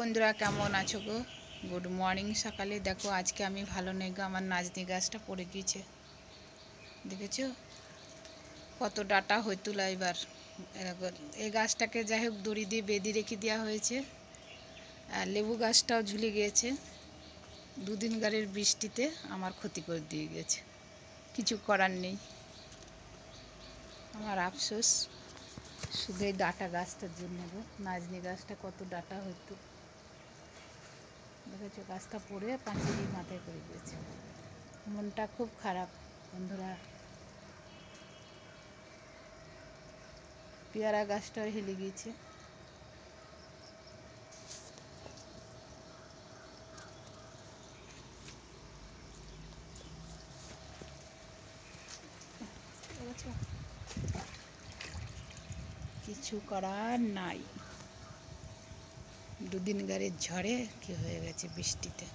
বন্ধুরা, কেমন আছো গো? Good morning. সকালে দেখো, আজকে আমি ভালো নেই গো, আমার নাজনি গাছটা পড়ে গিয়েছে। দেখেছো কত ডাটা হইতুলা এবার। এই গাছটাকে যাই হোক দড়ি দিয়ে বেঁধে রেখে দেওয়া হয়েছে। আর লেবু গাছটাও ঝুলে গিয়েছে। দুদিন গাড়ির বৃষ্টিতে আমার ক্ষতি করে দিয়ে গেছে। কিছু করার নেই, আমার আফসোস শুধু এই ডাটা গাছটার জন্য গো। নাজনি গাছটা কত ডাটা হইতো, দেখেছো গাছটা পড়ে পাঁচিলের মাথায় পড়ে গিয়েছে। মনটা খুব খারাপ বন্ধুরা। পেয়ারা গাছটাও হেলে গিয়েছে। কিছু করার নাই, দুদিন গাড়ির ঝড়ে কি হয়ে গেছে বৃষ্টিতে।